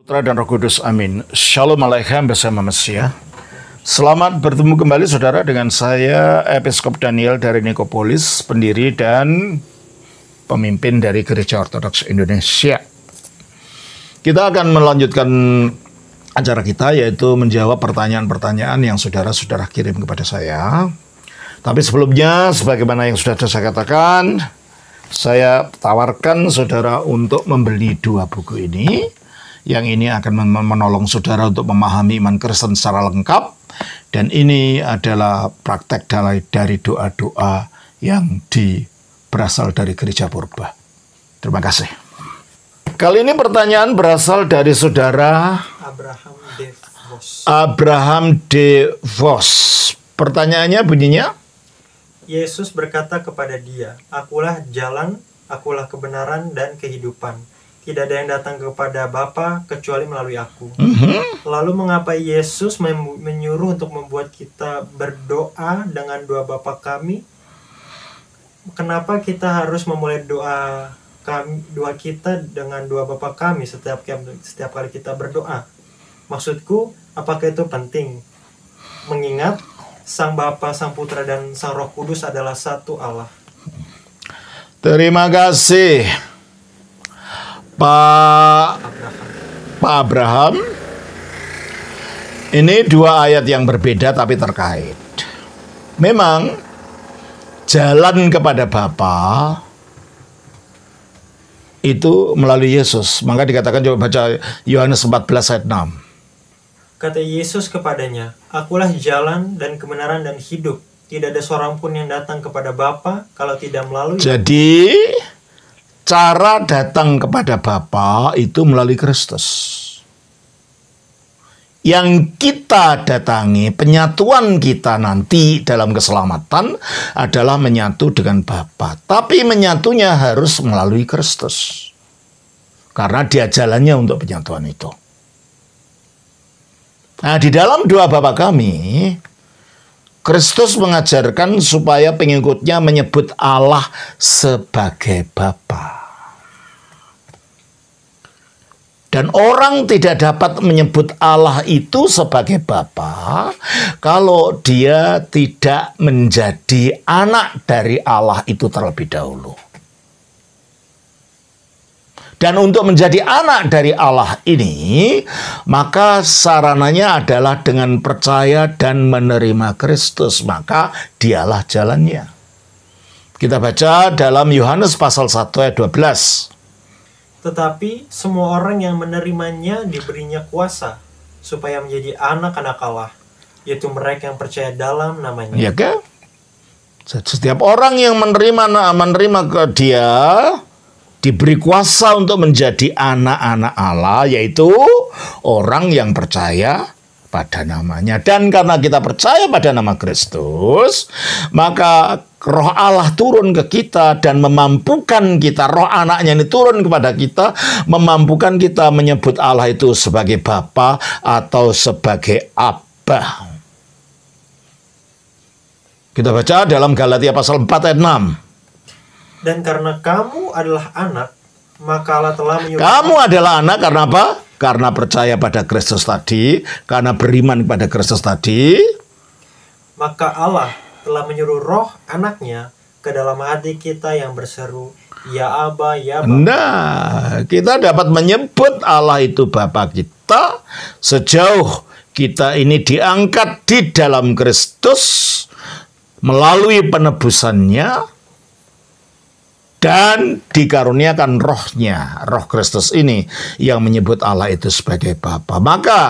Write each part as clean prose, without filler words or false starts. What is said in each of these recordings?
Putra dan Roh Kudus, amin. Shalom Aleichem bersama Mesia. Selamat bertemu kembali saudara dengan saya, Episkop Daniel dari Nikopolis, pendiri dan pemimpin dari Gereja Ortodoks Indonesia. Kita akan melanjutkan acara kita, yaitu menjawab pertanyaan-pertanyaan yang saudara-saudara kirim kepada saya. Tapi sebelumnya, sebagaimana yang sudah saya katakan, saya tawarkan saudara untuk membeli 2 buku ini. Yang ini akan menolong saudara untuk memahami iman Kristen secara lengkap. Dan ini adalah praktek dari doa-doa yang berasal dari Gereja Purba. Terima kasih. Kali ini pertanyaan berasal dari saudara Abraham De Vos. Pertanyaannya bunyinya, Yesus berkata kepada dia, "Akulah jalan, akulah kebenaran dan kehidupan. Tidak ada yang datang kepada Bapa kecuali melalui aku." Lalu mengapa Yesus menyuruh untuk membuat kita berdoa dengan doa Bapa kami? Kenapa kita harus memulai doa kita dengan doa Bapa kami setiap kali kita berdoa? Maksudku, apakah itu penting? Mengingat Sang Bapa, Sang Putra, dan Sang Roh Kudus adalah satu Allah. Terima kasih Pak Abraham. Ini 2 ayat yang berbeda tapi terkait. Memang jalan kepada Bapa itu melalui Yesus. Maka dikatakan, coba baca Yohanes 14 ayat 6. Kata Yesus kepadanya, "Akulah jalan dan kebenaran dan hidup. Tidak ada seorang pun yang datang kepada Bapa kalau tidak melalui." Jadi cara datang kepada Bapa itu melalui Kristus. Yang kita datangi, penyatuan kita nanti dalam keselamatan adalah menyatu dengan Bapa. Tapi menyatunya harus melalui Kristus. Karena dia jalannya untuk penyatuan itu. Nah, di dalam doa Bapa kami, Kristus mengajarkan supaya pengikutnya menyebut Allah sebagai Bapa. Dan orang tidak dapat menyebut Allah itu sebagai Bapa kalau dia tidak menjadi anak dari Allah itu terlebih dahulu. Dan untuk menjadi anak dari Allah ini, maka sarananya adalah dengan percaya dan menerima Kristus. Maka dialah jalannya. Kita baca dalam Yohanes pasal 1 ayat 12. Tetapi semua orang yang menerimanya diberinya kuasa supaya menjadi anak-anak Allah, yaitu mereka yang percaya dalam namanya. Ya kan? Setiap orang yang menerima ke dia diberi kuasa untuk menjadi anak-anak Allah, yaitu orang yang percaya pada namanya. Dan karena kita percaya pada nama Kristus, maka Roh Allah turun ke kita dan memampukan kita, Roh anaknya ini turun kepada kita, memampukan kita menyebut Allah itu sebagai Bapa atau sebagai Abba. Kita baca dalam Galatia pasal 4 ayat 6. Dan karena kamu adalah anak, maka Allah telah menyuruh. Kamu adalah anak karena apa? Karena percaya pada Kristus tadi, karena beriman kepada Kristus tadi. Maka Allah telah menyuruh Roh anaknya ke dalam hati kita yang berseru, "Ya Aba, ya Bapa." Nah, kita dapat menyebut Allah itu Bapa kita sejauh kita ini diangkat di dalam Kristus melalui penebusannya dan dikaruniakan rohnya, roh Kristus ini yang menyebut Allah itu sebagai Bapa. Maka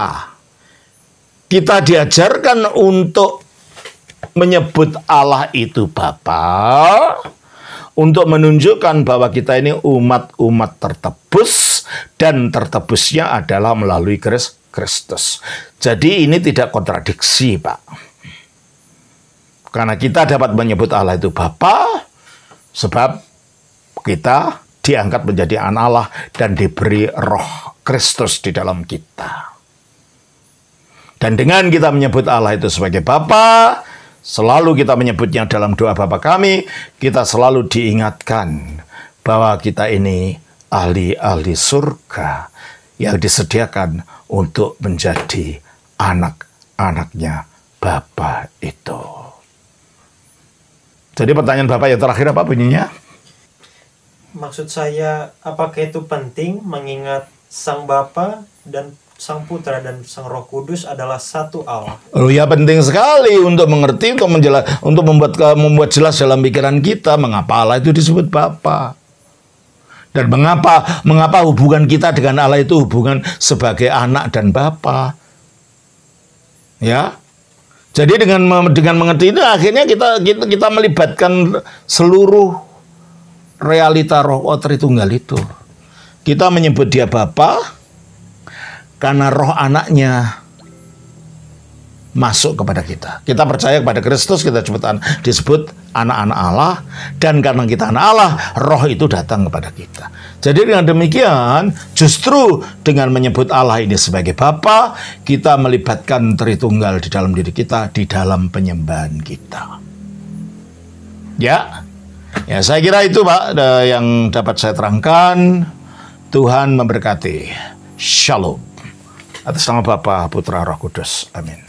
kita diajarkan untuk menyebut Allah itu Bapa, untuk menunjukkan bahwa kita ini umat-umat tertebus, dan tertebusnya adalah melalui Kristus. Jadi ini tidak kontradiksi, Pak. Karena kita dapat menyebut Allah itu Bapa, sebab kita diangkat menjadi anak Allah dan diberi roh Kristus di dalam kita. Dan dengan kita menyebut Allah itu sebagai Bapa, selalu kita menyebutnya dalam doa Bapa kami, kita selalu diingatkan bahwa kita ini ahli-ahli surga yang disediakan untuk menjadi anak-anaknya Bapa itu. Jadi pertanyaan Bapak yang terakhir apa bunyinya? Maksud saya, apakah itu penting mengingat Sang Bapa dan Sang Putra dan Sang Roh Kudus adalah satu Allah? Oh ya, penting sekali untuk mengerti, untuk membuat jelas dalam pikiran kita mengapa Allah itu disebut Bapa. Dan mengapa hubungan kita dengan Allah itu hubungan sebagai anak dan bapa. Ya. Jadi dengan mengerti ini akhirnya kita melibatkan seluruh realita Roh Tritunggal itu. Kita menyebut dia Bapa karena roh anaknya masuk kepada kita. Kita percaya kepada Kristus, kita disebut anak-anak Allah, dan karena kita anak Allah, roh itu datang kepada kita. Jadi dengan demikian, justru dengan menyebut Allah ini sebagai Bapa, kita melibatkan Tritunggal di dalam diri kita, di dalam penyembahan kita. Ya, saya kira itu Pak yang dapat saya terangkan. Tuhan memberkati. Shalom. Atas nama Bapa, Putra, Roh Kudus. Amin.